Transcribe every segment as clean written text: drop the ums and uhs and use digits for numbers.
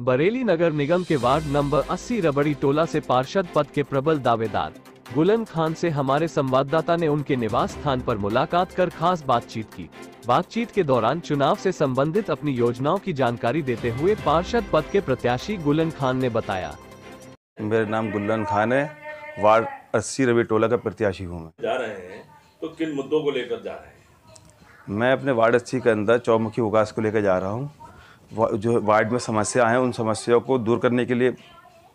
बरेली नगर निगम के ward number 80 रबड़ी टोला से पार्षद पद के प्रबल दावेदार गुलन खान से हमारे संवाददाता ने उनके निवास स्थान पर मुलाकात कर खास बातचीत की। बातचीत के दौरान चुनाव से संबंधित अपनी योजनाओं की जानकारी देते हुए पार्षद पद के प्रत्याशी गुलन खान ने बताया, मेरा नाम गुलन खान है, वार्ड 80 रबड़ी टोला का प्रत्याशी हूँ। मैं जा रहे हैं तो किन मुद्दों को लेकर जा रहे हैं? मैं अपने वार्ड 80 के अंदर चौमुखी विकास को लेकर जा रहा हूँ। जो वार्ड में समस्या हैं उन समस्याओं को दूर करने के लिए,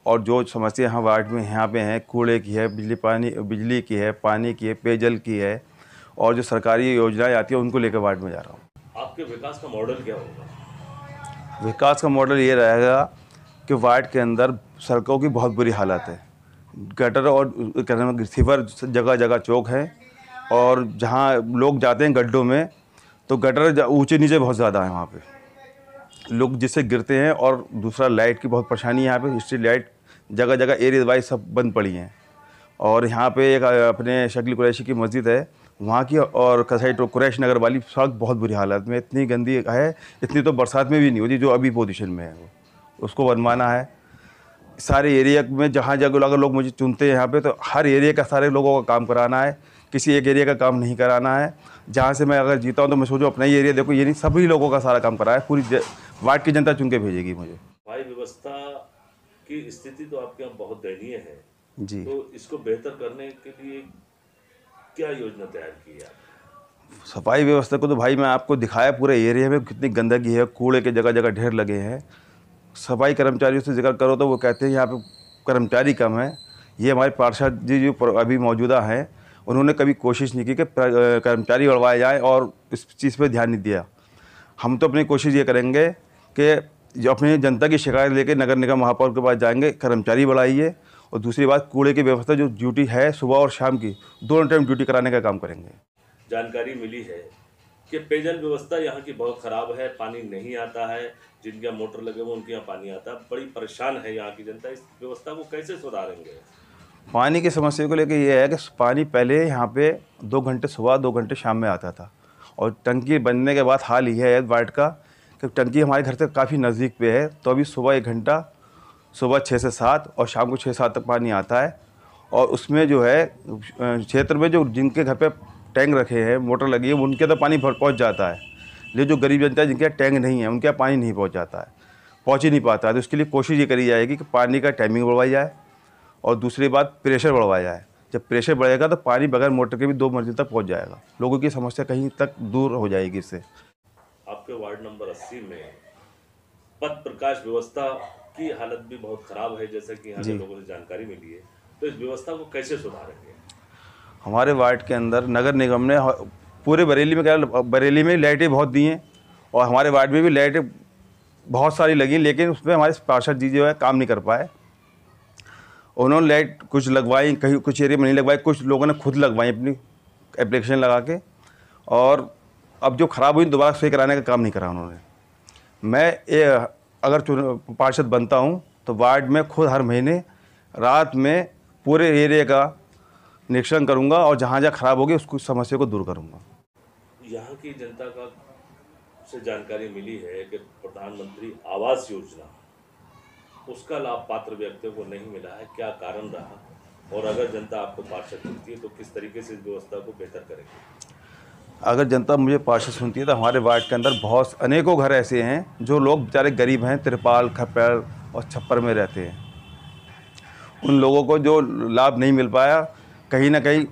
और जो समस्या यहाँ वार्ड में यहाँ पे हैं, कूड़े की है, बिजली की है, पानी की है, पेयजल की है, और जो सरकारी योजनाएं आती है उनको लेकर वार्ड में जा रहा हूँ। आपके विकास का मॉडल क्या होगा? विकास का मॉडल ये रहेगा कि वार्ड के अंदर सड़कों की बहुत बुरी हालत है। गटर और सीवर जगह जगह चौक है, और जहाँ लोग जाते हैं गड्ढों में तो गटर ऊंचे नीचे बहुत ज़्यादा है, वहाँ पे लोग जिससे गिरते हैं। और दूसरा लाइट की बहुत परेशानी है, यहाँ पे स्ट्रीट लाइट जगह जगह एरिया वाइज सब बंद पड़ी हैं। और यहाँ पे एक अपने शकील कुरैशी की मस्जिद है वहाँ की, और कसाई कुरैश नगर वाली सड़क बहुत बुरी हालत में, इतनी गंदी है, इतनी तो बरसात में भी नहीं होती जो अभी पोजीशन में है। उसको बनवाना है सारे एरिया में। जहाँ जगह अगर लोग मुझे चुनते हैं यहाँ पे, तो हर एरिया का सारे लोगों का काम कराना है, किसी एक एरिया का काम नहीं कराना है। जहाँ से मैं अगर जीता हूँ तो मैं सोचूं अपना ही एरिया देखो, ये नहीं सभी लोगों का सारा काम कराया है। पूरी वार्ड की जनता चुन के भेजेगी मुझे। सफाई व्यवस्था की स्थिति तो आपके यहाँ बहुत दयनीय है जी, तो इसको बेहतर करने के लिए क्या योजना तैयार की है? सफाई व्यवस्था को तो भाई मैं आपको दिखाया पूरे एरिया में कितनी गंदगी है, कूड़े के जगह जगह ढेर लगे हैं। सफाई कर्मचारियों से जिक्र करो तो वो कहते हैं यहाँ पे कर्मचारी कम है। ये हमारे पार्षद जी जो अभी मौजूदा हैं, उन्होंने कभी कोशिश नहीं की कि कर्मचारी बढ़वाए जाए, और इस चीज़ पे ध्यान नहीं दिया। हम तो अपनी कोशिश ये करेंगे कि जो अपनी जनता की शिकायत लेके नगर निगम महापौर के पास जाएंगे, कर्मचारी बढ़ाइए। और दूसरी बात, कूड़े की व्यवस्था जो ड्यूटी है सुबह और शाम की दोनों टाइम ड्यूटी कराने का काम करेंगे। जानकारी मिली है कि पेयजल व्यवस्था यहाँ की बहुत खराब है, पानी नहीं आता है। जिनके यहाँ मोटर लगे हुए उनके यहाँ पानी आता है, बड़ी परेशान है यहाँ की जनता। इस व्यवस्था को कैसे सुधारेंगे? पानी की समस्या को लेकर ये है कि पानी पहले यहाँ पे 2 घंटे सुबह 2 घंटे शाम में आता था, और टंकी बनने के बाद हाल ही है वार्ड का कि टंकी हमारे घर से काफ़ी नज़दीक पे है, तो अभी सुबह 1 घंटा, सुबह 6 से 7 और शाम को 6-7 तक पानी आता है। और उसमें जो है क्षेत्र में जो जिनके घर पे टैंक रखे हैं, मोटर लगी है, उनके तो पानी पहुँच जाता है, लेकिन जो गरीब जनता है जिनके टैंक नहीं है उनके पानी नहीं पहुँच जाता है, पहुँच ही नहीं पाता है। तो उसके लिए कोशिश ये करी जाएगी कि पानी का टाइमिंग बढ़वाई जाए, और दूसरी बात प्रेशर बढ़वाया जाए। जब प्रेशर बढ़ेगा तो पानी बगैर मोटर के भी 2 मंजिल तक पहुंच जाएगा, लोगों की समस्या कहीं तक दूर हो जाएगी इससे। आपके वार्ड नंबर 80 में पथ प्रकाश व्यवस्था की हालत भी बहुत खराब है, जैसा कि यहाँ के लोगों से जानकारी मिली है। तो इस व्यवस्था को कैसे सुधारेंगे? हमारे वार्ड के अंदर नगर निगम ने पूरे बरेली में, क्या बरेली में लाइटें बहुत दी हैं, और हमारे वार्ड में भी लाइटें बहुत सारी लगी, लेकिन उसमें हमारे पार्षद जी जो है काम नहीं कर पाए। उन्होंने लाइट कुछ लगवाई, कहीं कुछ एरिया में नहीं लगवाई, कुछ लोगों ने खुद लगवाई अपनी एप्लीकेशन लगा के, और अब जो ख़राब हुई दोबारा सही कराने का काम नहीं करा उन्होंने। मैं अगर पार्षद बनता हूं तो वार्ड में खुद हर महीने रात में पूरे एरिया का निरीक्षण करूंगा, और जहां जहां ख़राब होगी उसको समस्या को दूर करूंगा। यहाँ की जनता का से जानकारी मिली है कि प्रधानमंत्री आवास योजना, उसका लाभ पात्र व्यक्तियों को नहीं मिला है। क्या कारण रहा, और अगर जनता आपको पार्षद चुनती है तो किस तरीके से इस व्यवस्था को बेहतर करेगी? अगर जनता मुझे पार्षद सुनती है तो हमारे वार्ड के अंदर बहुत अनेकों घर ऐसे हैं जो लोग बेचारे गरीब हैं, तिरपाल खप्पर और छप्पर में रहते हैं। उन लोगों को जो लाभ नहीं मिल पाया, कहीं ना कहीं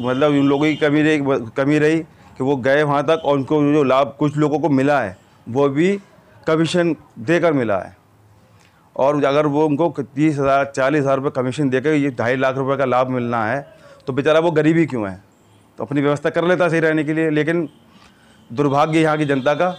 मतलब उन लोगों की कमी रही कि वो गए वहाँ तक, और उनको जो लाभ कुछ लोगों को मिला है वो भी कमीशन देकर मिला है। और अगर वो उनको 30,000 40,000 रुपये कमीशन देकर ये 2.5 लाख रुपए का लाभ मिलना है, तो बेचारा वो गरीब ही क्यों है? तो अपनी व्यवस्था कर लेता सही रहने के लिए। लेकिन दुर्भाग्य यहाँ की जनता का,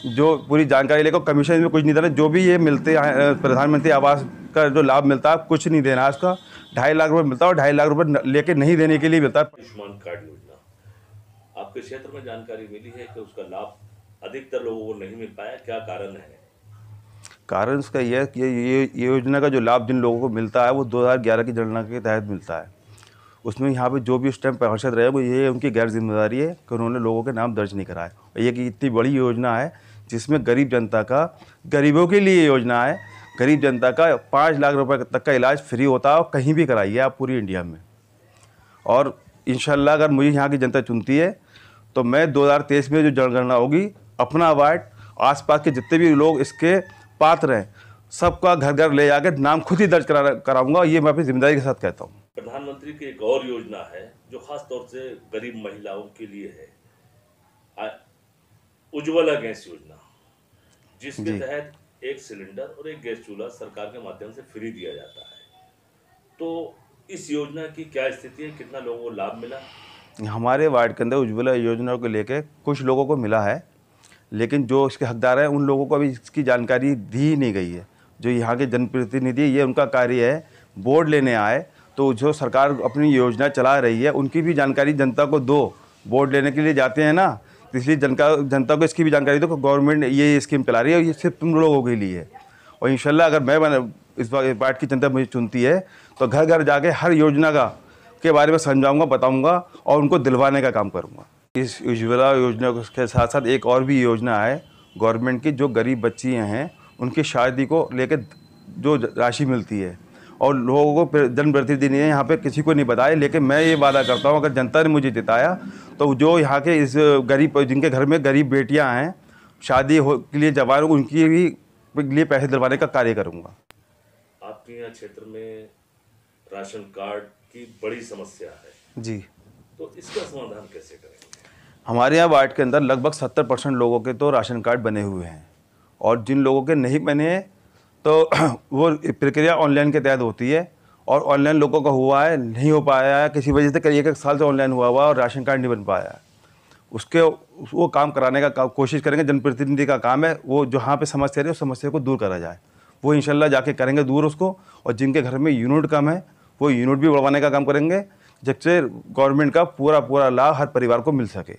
जो पूरी जानकारी लेकर कमीशन में कुछ नहीं देना, जो भी ये मिलते हैं प्रधानमंत्री आवास का जो लाभ मिलता है कुछ नहीं देना है उसका। 2.5 लाख रुपये मिलता है, और 2.5 लाख रुपये लेके नहीं देने के लिए मिलता है। आयुष्मान कार्ड योजना आपके क्षेत्र में जानकारी मिली है कि उसका लाभ अधिकतर लोगों को नहीं मिल पाया, क्या कारण है? कारण इसका यह है कि ये योजना का जो लाभ जिन लोगों को मिलता है वो 2011 की जनगणना के तहत मिलता है। उसमें यहाँ पे जो भी उस टाइम पार्षद रहे वो ये उनकी गैर जिम्मेदारी है कि उन्होंने लोगों के नाम दर्ज नहीं कराए। और ये कि इतनी बड़ी योजना है जिसमें गरीब जनता का, गरीबों के लिए योजना है। गरीब जनता का 5 लाख रुपए तक का इलाज फ्री होता है और कहीं भी कराइए आप पूरी इंडिया में। और इंशाल्लाह अगर मुझे यहाँ की जनता चुनती है तो मैं 2023 में जो जनगणना होगी, अपना वार्ड, आसपास के जितने भी लोग इसके पात्र हैं, सबका घर घर ले जाकर नाम खुद ही दर्ज कराऊंगा। ये मैं अपनी जिम्मेदारी के साथ कहता हूँ। प्रधानमंत्री की एक और योजना है जो खास तौर से गरीब महिलाओं के लिए है, उज्ज्वला गैस योजना, जिसके तहत एक सिलेंडर और एक गैस चूल्हा सरकार के माध्यम से फ्री दिया जाता है। तो इस योजना की क्या स्थिति है, कितना लोगों को लाभ मिला? हमारे वार्ड के अंदर उज्ज्वला योजना को लेकर कुछ लोगों को मिला है, लेकिन जो इसके हकदार हैं उन लोगों को अभी इसकी जानकारी दी नहीं गई है। जो यहाँ के जनप्रतिनिधि, ये उनका कार्य है, बोर्ड लेने आए तो जो सरकार अपनी योजना चला रही है उनकी भी जानकारी जनता को दो। बोर्ड लेने के लिए जाते हैं ना, तो इसलिए जनता को इसकी भी जानकारी दो कि गवर्नमेंट ये स्कीम चला रही है और ये सिर्फ तुम लोगों के लिए है। और इंशाल्लाह अगर मैं इस वार्ड की जनता मुझे चुनती है तो घर घर जाके हर योजना के बारे में समझाऊंगा, बताऊंगा और उनको दिलवाने का काम करूंगा। इस उज्ज्वला योजना के साथ साथ एक और भी योजना है गवर्नमेंट की, जो गरीब बच्चियाँ हैं उनकी शादी को लेकर जो राशि मिलती है, और लोगों को जनप्रतिनिधि ने यहाँ पे किसी को नहीं बताया, लेकिन मैं ये वादा करता हूँ अगर जनता ने मुझे जिताया तो जो यहाँ के इस गरीब, जिनके घर में गरीब बेटियाँ हैं, शादी के लिए जवान, उनकी भी लिए पैसे दिलवाने का कार्य करूँगा। आपके यहाँ क्षेत्र में राशन कार्ड की बड़ी समस्या है जी, तो इसका समाधान कैसे करेंगे? हमारे यहाँ वार्ड के अंदर लगभग 70% लोगों के तो राशन कार्ड बने हुए हैं, और जिन लोगों के नहीं बने हैं तो वो प्रक्रिया ऑनलाइन के तहत होती है, और ऑनलाइन लोगों का हुआ है, नहीं हो पाया है, किसी वजह से कई 1 साल से ऑनलाइन हुआ और राशन कार्ड नहीं बन पाया है। वो काम कराने का कोशिश करेंगे। जनप्रतिनिधि का काम है वो जहाँ पे समस्या है उस समस्या को दूर करा जाए, वो इंशाल्लाह जाके करेंगे दूर उसको। और जिनके घर में यूनिट कम है वो यूनिट भी बढ़वाने का काम करेंगे, जिससे गवर्नमेंट का पूरा लाभ हर परिवार को मिल सके।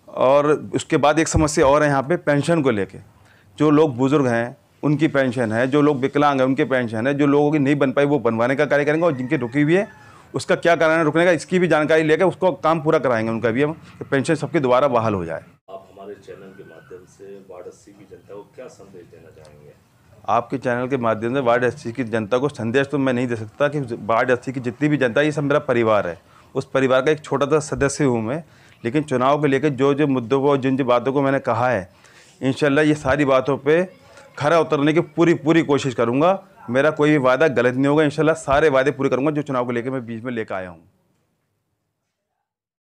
और उसके बाद एक समस्या और है यहाँ पे पेंशन को लेके। जो लोग बुज़ुर्ग हैं उनकी पेंशन है, जो लोग विकलांग हैं उनकी पेंशन है, जो लोगों की नहीं बन पाई वो बनवाने का कार्य करेंगे, और जिनकी रुकी हुई है उसका क्या कारण है रुकने का, इसकी भी जानकारी लेकर उसको काम पूरा कराएंगे उनका भी हम, कि पेंशन सबकी दोबारा बहाल हो जाए। आप हमारे चैनल के माध्यम से वार्ड 80 की जनता को क्या संदेश देना चाहेंगे? आपके चैनल के माध्यम से वार्ड 80 की जनता को संदेश तो मैं नहीं दे सकता कि वार्ड 80 की जितनी भी जनता, ये सब मेरा परिवार है, उस परिवार का एक छोटा सा सदस्य हूँ मैं। लेकिन चुनाव को लेकर जो मुद्दों को, जिन बातों को मैंने कहा है, इंशाल्लाह ये सारी बातों पे खरा उतरने की पूरी कोशिश करूँगा। मेरा कोई भी वादा गलत नहीं होगा। इंशाल्लाह सारे वादे पूरे करूँगा जो चुनाव को लेकर मैं बीच में लेकर आया हूँ।